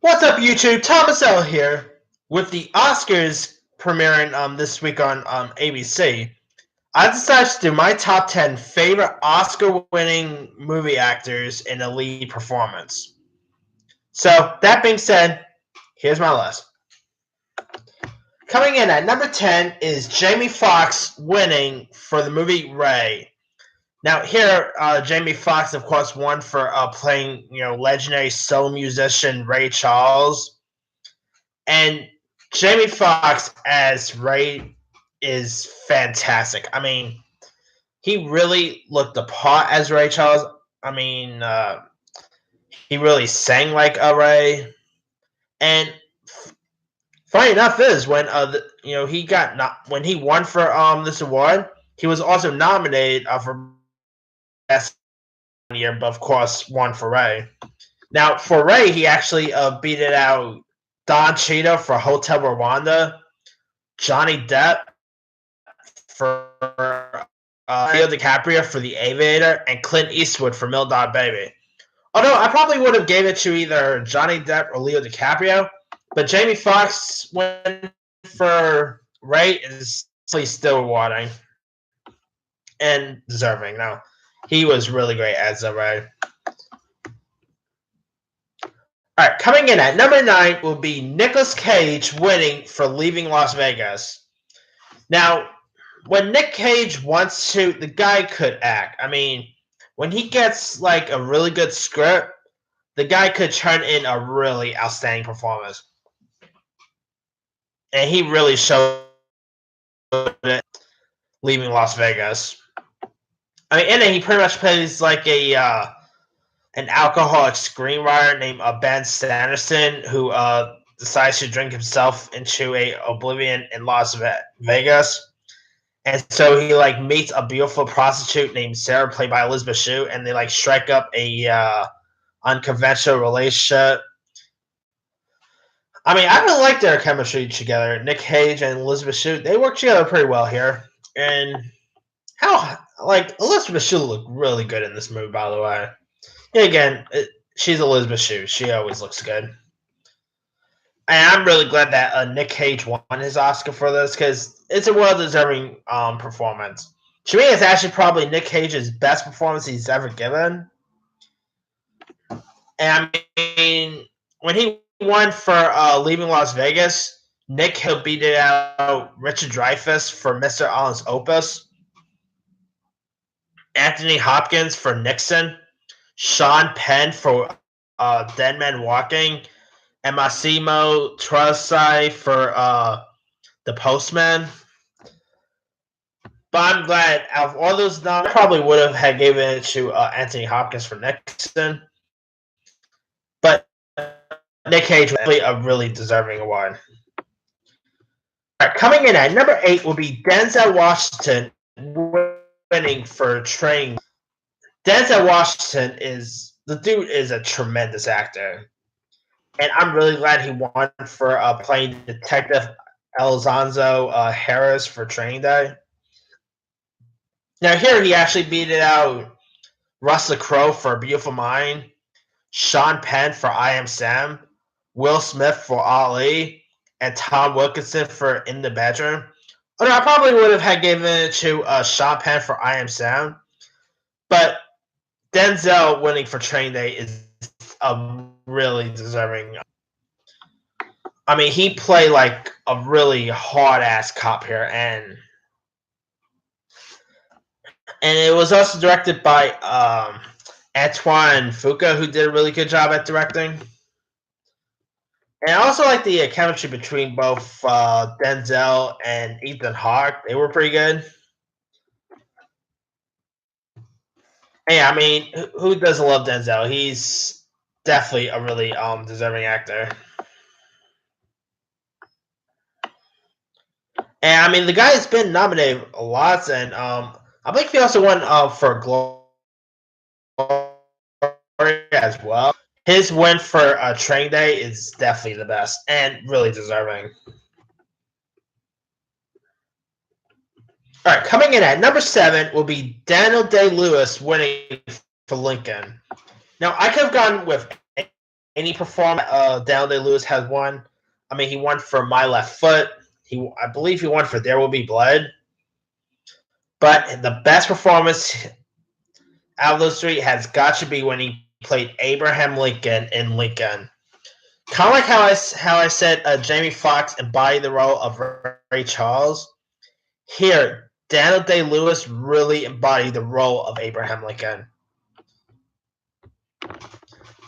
What's up, YouTube? Thomas L here. With the Oscars premiering this week on ABC, I decided to do my top 10 favorite Oscar-winning movie actors in a lead performance. So, that being said, here's my list. Coming in at number 10 is Jamie Foxx winning for the movie Ray. Now, here, Jamie Foxx, of course, won for playing, legendary soul musician Ray Charles. And Jamie Foxx as Ray is fantastic. I mean, he really looked the part as Ray Charles. I mean, he really sang like a Ray. And funny enough is when when he won for this award, he was also nominated for best year, but of course won for Ray. Now for Ray, he actually beat it out Don Cheadle for Hotel Rwanda, Johnny Depp for Leo DiCaprio for The Aviator, and Clint Eastwood for Mill Dog Baby. Although I probably would have gave it to either Johnny Depp or Leo DiCaprio, but Jamie Foxx win for Ray is still rewarding and deserving. Now, he was really great as a Ray. All right, coming in at number 9 will be Nicolas Cage winning for Leaving Las Vegas. Now, when Nick Cage wants to, the guy could act. I mean, when he gets like a really good script, the guy could turn in a really outstanding performance. And he really showed it Leaving Las Vegas. I mean, and then he pretty much plays like an alcoholic screenwriter named Ben Sanderson who decides to drink himself into a oblivion in Las Vegas. And so he like meets a beautiful prostitute named Sarah, played by Elizabeth Shue, and they like strike up a unconventional relationship. I mean, I really like their chemistry together. Nick Cage and Elizabeth Shue, they work together pretty well here. And Elizabeth Shue looked really good in this movie, by the way. Yeah, again, she's Elizabeth Shue. She always looks good. And I'm really glad that Nick Cage won his Oscar for this because it's a well-deserving performance. To me, it's actually probably Nick Cage's best performance he's ever given. And I mean, when he won for Leaving Las Vegas, Nick Hill beat it out Richard Dreyfuss for Mr. Holland's Opus, Anthony Hopkins for Nixon, Sean Penn for Dead Man Walking, and Massimo Troisi for The Postman. But I'm glad out of all those noms, I probably would have had given it to Anthony Hopkins for Nixon. But Nick Cage was a really deserving award. All right, coming in at number 8 will be Denzel Washington winning for Training. Denzel Washington is a tremendous actor. And I'm really glad he won for playing Detective Alonzo Harris for Training Day. Now here he actually beat it out Russell Crowe for A Beautiful Mind, Sean Penn for I Am Sam, Will Smith for Ali, and Tom Wilkinson for In the Bedroom. Although I probably would have had given it to Sean Penn for I Am Sam, but Denzel winning for Training Day is a really deserving. I mean, he played like a really hard-ass cop here, and it was also directed by Antoine Fuqua, who did a really good job at directing. And I also like the chemistry between both Denzel and Ethan Hawke. They were pretty good. And yeah, I mean, who doesn't love Denzel? He's definitely a really deserving actor. And I mean, the guy has been nominated a lot, and I think he also won for Glory as well. His win for Training Day is definitely the best and really deserving. All right, coming in at number 7 will be Daniel Day-Lewis winning for Lincoln. Now, I could have gone with any performance Daniel Day-Lewis has won. I mean, he won for My Left Foot. I believe he won for There Will Be Blood. But the best performance out of those three has got to be when he played Abraham Lincoln in Lincoln. Kind of like how I said Jamie Foxx embodied the role of Ray Charles. Here, Daniel Day-Lewis really embodied the role of Abraham Lincoln.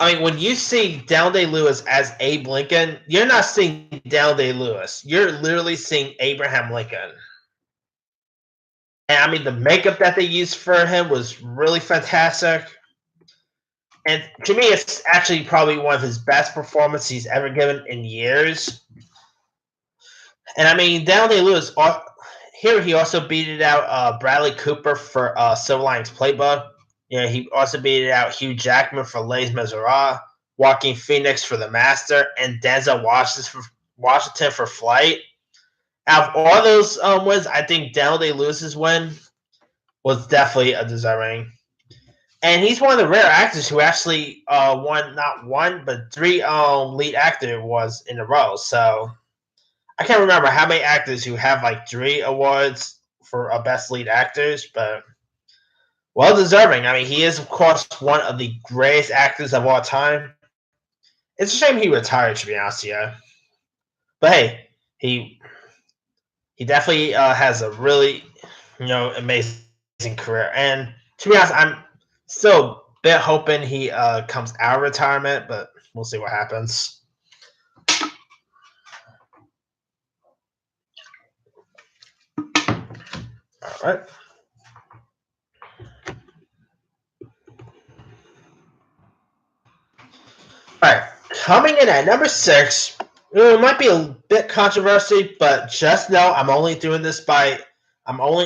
I mean, when you see Daniel Day-Lewis as Abe Lincoln, you're not seeing Daniel Day-Lewis. You're literally seeing Abraham Lincoln. And I mean, the makeup that they used for him was really fantastic. And to me, it's actually probably one of his best performances he's ever given in years. And I mean, Daniel Day-Lewis, here he also beat out Bradley Cooper for Silver Linings Playbook. You know, he also beat out Hugh Jackman for Les Miserables, Joaquin Phoenix for The Master, and Denzel Washington for Flight. Out of all those wins, I think Daniel Day-Lewis's win was definitely a deserving. And he's one of the rare actors who actually won not one but three lead actor awards in a row. So I can't remember how many actors who have like 3 awards for best lead actors, but well deserving. I mean, he is of course one of the greatest actors of all time. It's a shame he retired, to be honest with you. But hey, he definitely has a really amazing career. And to be honest, I'm still a bit hoping he comes out of retirement, but we'll see what happens. All right. All right. Coming in at number 6, it might be a bit controversy, but just know I'm only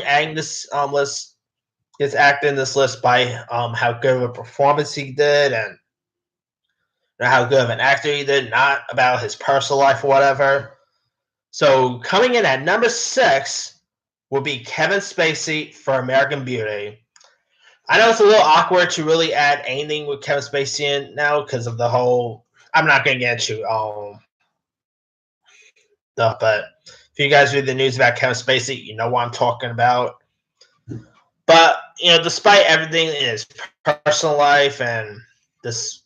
adding this list, his actor in this list by how good of a performance he did and how good of an actor he did, not about his personal life or whatever. So coming in at number 6 will be Kevin Spacey for American Beauty. I know it's a little awkward to really add anything with Kevin Spacey in now because of the whole. I'm not going to get into but if you guys read the news about Kevin Spacey, you know what I'm talking about. But despite everything in his personal life and this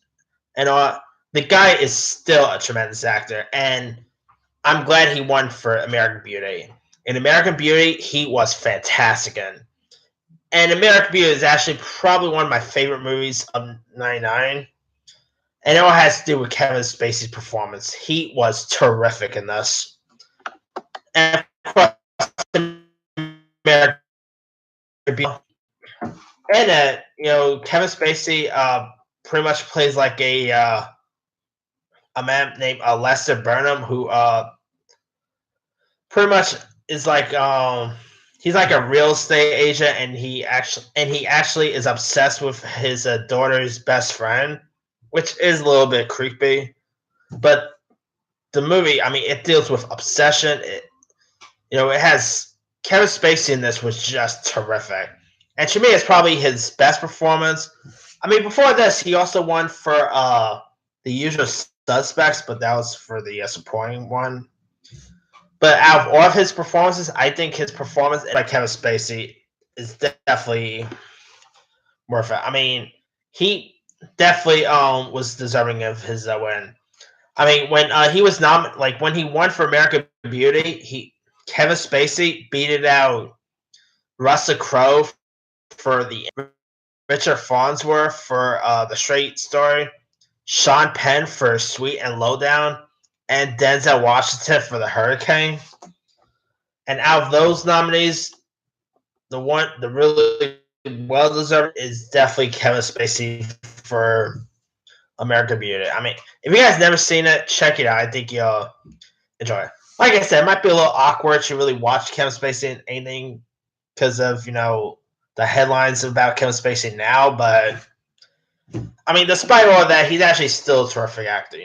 and all, the guy is still a tremendous actor, and I'm glad he won for American Beauty. In American Beauty, he was fantastic in. And American Beauty is actually probably one of my favorite movies of '99. And it all has to do with Kevin Spacey's performance. He was terrific in this. And of course, American Beauty. And Kevin Spacey pretty much plays like a man named Lester Burnham, who pretty much is like he's like a real estate agent, and he actually is obsessed with his daughter's best friend, which is a little bit creepy. But the movie, I mean, it deals with obsession. It has Kevin Spacey in this was just terrific, and to me, it's probably his best performance. I mean, before this, he also won for The Usual Suspects, but that was for the supporting one. But out of all of his performances, I think his performance by Kevin Spacey is definitely worth it. I mean, he definitely was deserving of his win. I mean, when he was when he won for American Beauty, Kevin Spacey beat out Russell Crowe for the Richard Farnsworth for The Straight Story, Sean Penn for Sweet and Lowdown, and Denzel Washington for The Hurricane. And out of those nominees, the really well deserved is definitely Kevin Spacey for American Beauty. I mean, if you guys never seen it, check it out. I think you'll enjoy it. Like I said, it might be a little awkward to really watch Kevin Spacey in anything because of the headlines about Kevin Spacey now, but I mean, despite all of that, he's actually still a terrific actor,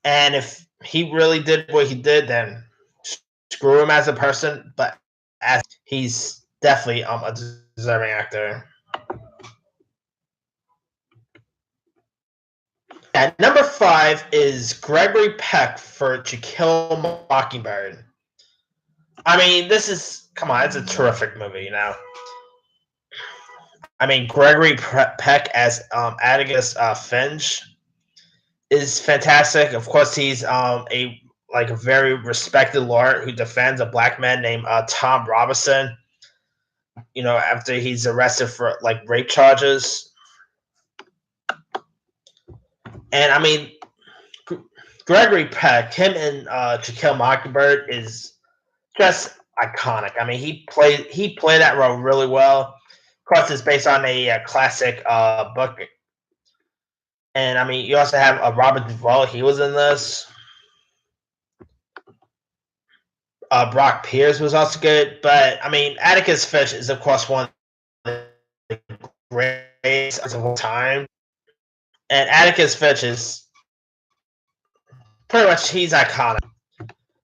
And if he really did what he did, then screw him as a person, but as he's definitely a deserving actor. At number 5 is Gregory Peck for To Kill a Mockingbird. I mean, come on, it's a terrific movie, you know. I mean, Gregory Peck as Atticus Finch is fantastic. Of course, he's a very respected lawyer who defends a black man named Tom Robinson. You know, after he's arrested for like rape charges, and I mean, Gregory Peck, him in To Kill a Mockingbird is just iconic. I mean, he played that role really well. Of course, it's based on a classic book, and I mean, you also have Robert Duvall. He was in this. Brock Pierce was also good, but I mean, Atticus Finch is of course one of the greatest of all time, and Atticus Finch is pretty much he's iconic,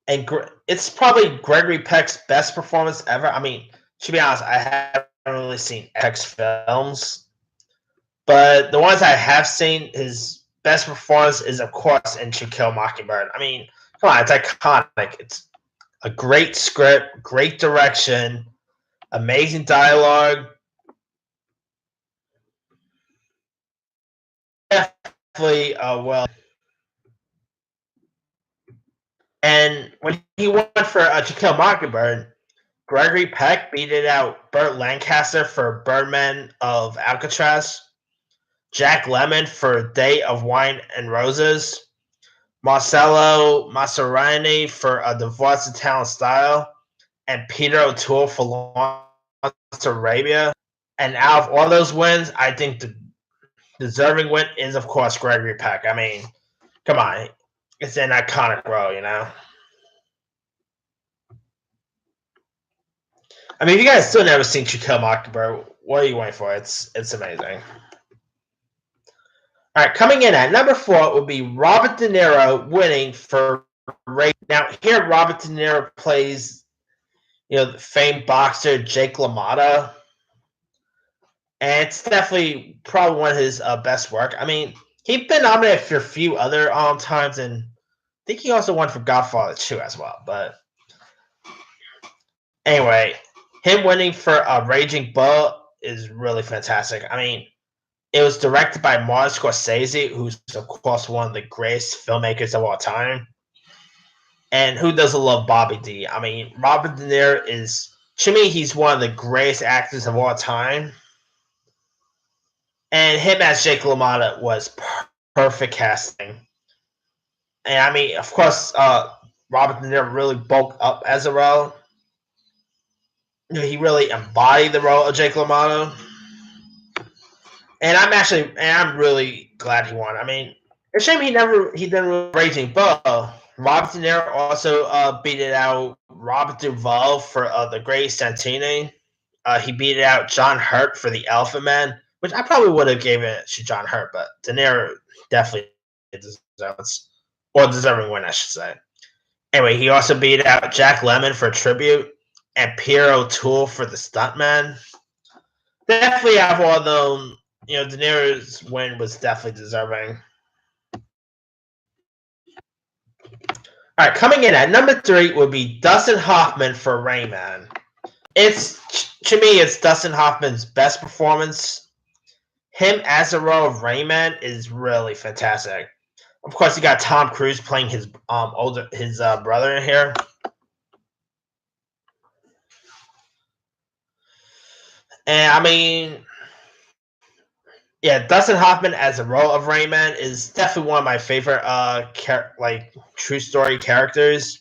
and it's probably Gregory Peck's best performance ever. I mean, to be honest, I haven't really seen Peck's films, but the ones I have seen, his best performance is of course in To Kill a Mockingbird. I mean, come on, it's iconic. It's a great script, great direction, amazing dialogue. Definitely well. And when he won for To Kill a Mockingbird, Gregory Peck beat it out Burt Lancaster for Birdman of Alcatraz, Jack Lemmon for Day of Wine and Roses, Marcello Mastroianni for Divorce Italian Style, and Peter O'Toole for Lawrence Arabia. And out of all those wins, I think the deserving win is, of course, Gregory Peck. I mean, come on. It's an iconic role, you know? I mean, if you guys still never seen To Kill a Mockingbird, what are you waiting for? It's amazing. All right, coming in at number 4 would be Robert De Niro winning for Ray. Now, here Robert De Niro plays, you know, the famed boxer Jake LaMotta, and it's definitely probably one of his best work. I mean, he's been nominated for a few other times, and I think he also won for Godfather 2 as well. But anyway, him winning for Raging Bull is really fantastic. I mean, it was directed by Martin Scorsese, who's of course one of the greatest filmmakers of all time. And who doesn't love Bobby D? I mean, Robert De Niro is, to me, he's one of the greatest actors of all time. And him as Jake LaMotta was perfect casting. And I mean, of course, Robert De Niro really bulked up as a role. You know, he really embodied the role of Jake LaMotta. And I'm really glad he won. I mean, it's a shame he didn't really Raging Bull. Robert De Niro also beat it out Robert Duvall for The Great Santini. He beat it out John Hurt for The Elephant Man, which I probably would have given it to John Hurt, but De Niro definitely deserves, or deserving win, I should say. Anyway, he also beat out Jack Lemmon for Tribute and Pierre O'Toole for The Stuntman. Definitely out of all of them, you know, De Niro's win was definitely deserving. All right, coming in at number 3 would be Dustin Hoffman for Rain Man. To me, it's Dustin Hoffman's best performance. Him as the role of Rain Man is really fantastic. Of course, you got Tom Cruise playing his brother in here. And I mean, yeah, Dustin Hoffman as the role of Rain Man is definitely one of my favorite true story characters.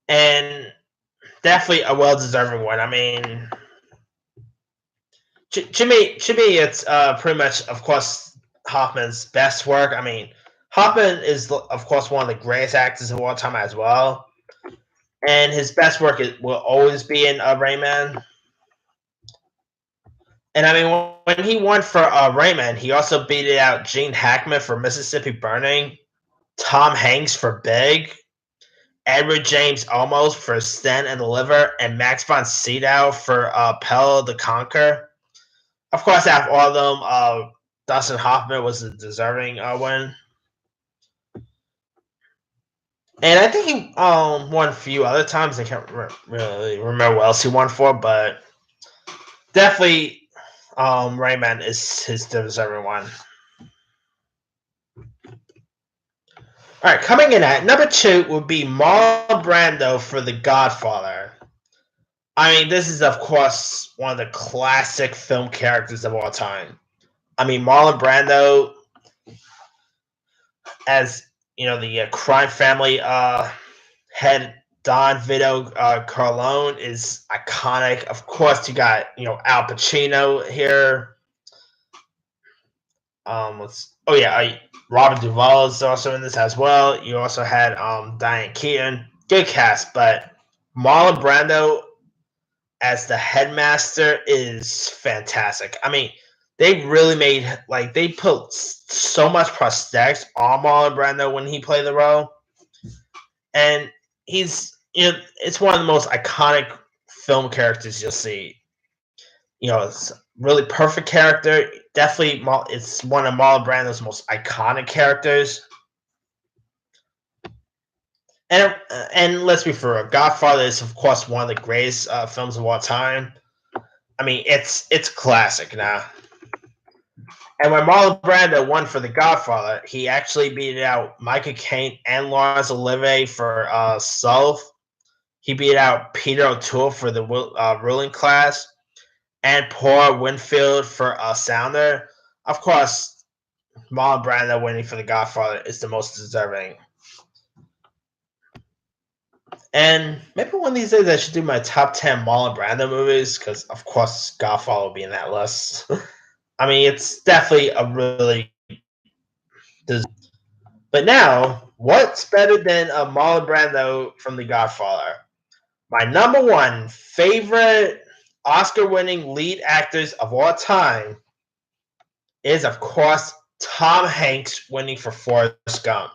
And definitely a well-deserving one. I mean, to me, it's pretty much, of course, Hoffman's best work. I mean, Hoffman is, of course, one of the greatest actors of all time as well. And his best work will always be in Rain Man. And I mean, when he won for Rain Man, he also beat it out Gene Hackman for Mississippi Burning, Tom Hanks for Big, Edward James Olmos for Stent and the Liver, and Max von Sydow for Pelle the Conquer. Of course, out of all of them, Dustin Hoffman was a deserving win. And I think he won a few other times. I can't really remember what else he won for, but definitely Rain Man is his deserving one. All right, coming in at number 2 would be Marlon Brando for The Godfather. I mean, this is, of course, one of the classic film characters of all time. I mean, Marlon Brando as, the crime family head Don Vito Corleone is iconic. Of course, you got, Al Pacino here. Robert Duvall is also in this as well. You also had Diane Keaton. Good cast, but Marlon Brando as the headmaster is fantastic. I mean, they really they put so much prosthetics on Marlon Brando when he played the role, and it's one of the most iconic film characters you'll see. It's a really perfect character. Definitely, it's one of Marlon Brando's most iconic characters. And let's be for real, Godfather is of course one of the greatest films of all time. I mean, it's classic now. And when Marlon Brando won for The Godfather, he actually beat out Michael Caine and Laurence Olivier for Soul. He beat out Peter O'Toole for The Ruling Class, and Paul Winfield for Sounder. Of course, Marlon Brando winning for The Godfather is the most deserving. And maybe one of these days I should do my top 10 Marlon Brando movies, because of course Godfather will be in that list. I mean, it's definitely a really... But now, what's better than a Marlon Brando from The Godfather? My number 1 favorite Oscar-winning lead actors of all time is, of course, Tom Hanks winning for Forrest Gump.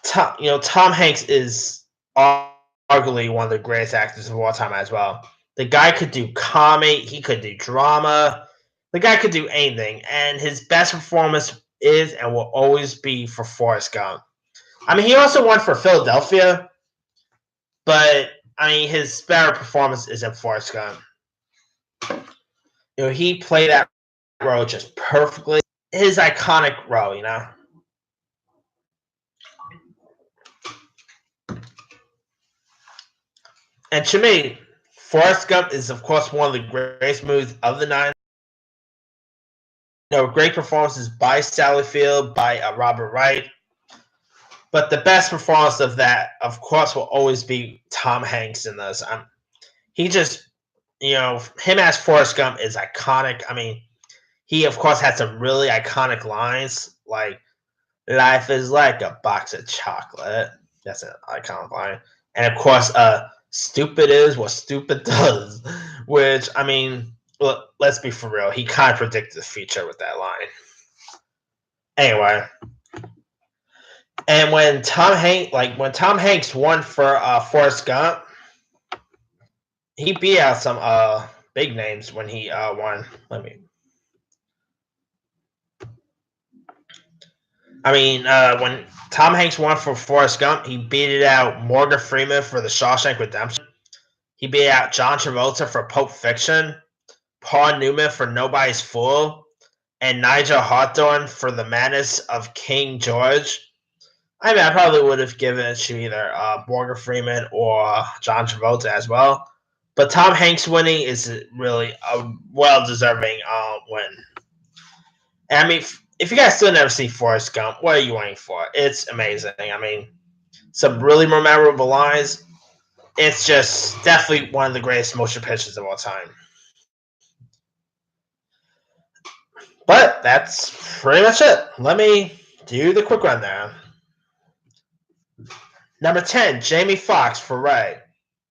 Tom Hanks is arguably one of the greatest actors of all time as well. The guy could do comedy, he could do drama, the guy could do anything, and his best performance is and will always be for Forrest Gump. I mean, he also won for Philadelphia, but I mean, his better performance is in Forrest Gump. He played that role just perfectly. His iconic role, And to me, Forrest Gump is, of course, one of the greatest movies of the 90s. Great performances by Sally Field, by Robert Wright. But the best performance of that, of course, will always be Tom Hanks in this. He just, him as Forrest Gump is iconic. I mean, he, of course, had some really iconic lines, like, life is like a box of chocolate. That's an iconic line. And, of course, stupid is what stupid does. Which, I mean, look, let's be for real. He kind of predicted the future with that line. Anyway. And when Tom Hanks won for Forrest Gump, he beat out some big names when he won. When Tom Hanks won for Forrest Gump, he beat out Morgan Freeman for The Shawshank Redemption. He beat out John Travolta for Pulp Fiction, Paul Newman for Nobody's Fool, and Nigel Hawthorne for The Madness of King George. I mean, I probably would have given it to either Morgan Freeman or John Travolta as well. But Tom Hanks winning is really a well-deserving win. And I mean, if you guys still never see Forrest Gump, what are you waiting for? It's amazing. I mean, some really memorable lines. It's just definitely one of the greatest motion pictures of all time. But that's pretty much it. Let me do the quick rundown. Number 10, Jamie Foxx for Ray.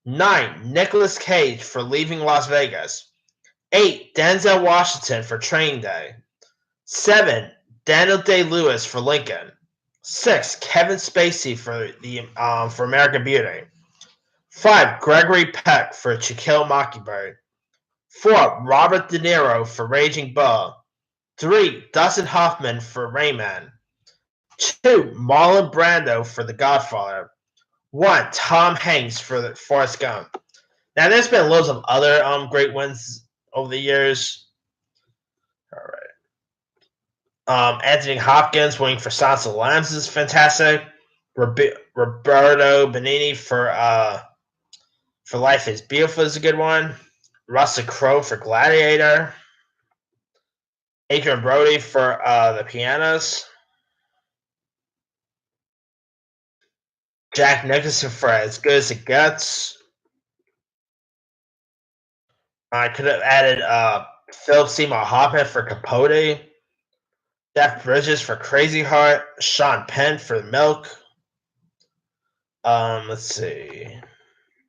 9, Nicolas Cage for Leaving Las Vegas. 8, Denzel Washington for Training Day. 7, Daniel Day-Lewis for Lincoln. 6, Kevin Spacey for American Beauty. 5, Gregory Peck for To Kill a Mockingbird. 4, Robert De Niro for Raging Bull. 3. Dustin Hoffman for Rain Man. 2. Marlon Brando for The Godfather. 1. Tom Hanks for the Forrest Gump. Now, there's been loads of other great wins over the years. All right. Anthony Hopkins winning for Silence of the Lambs is fantastic. Roberto Benigni for Life is Beautiful is a good one. Russell Crowe for Gladiator. Adrien Brody for The Pianist. Jack Nicholson for As Good as It Gets. I could have added Philip Seymour Hoffman for Capote. Jeff Bridges for Crazy Heart. Sean Penn for Milk. Let's see.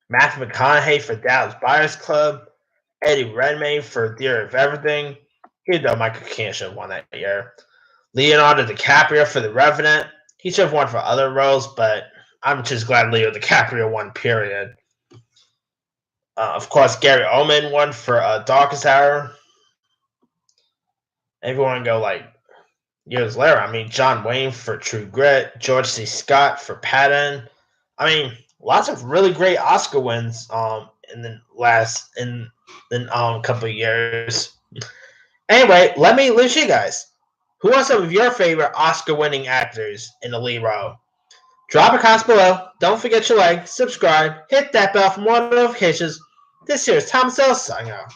Matthew McConaughey for Dallas Buyers Club. Eddie Redmayne for Theory of Everything. Even though Michael Caine should have won that year. Leonardo DiCaprio for The Revenant. He should have won for other roles, but I'm just glad Leo DiCaprio won, period. Of course, Gary Oldman won for Darkest Hour. If you want to go like years later, I mean, John Wayne for True Grit. George C. Scott for Patton. I mean, lots of really great Oscar wins in the last couple of years. Anyway, let me list you guys. Who are some of your favorite Oscar-winning actors in the lead role? Drop a comment below. Don't forget to like, subscribe, hit that bell for more notifications. This here is Thomas L. signing off.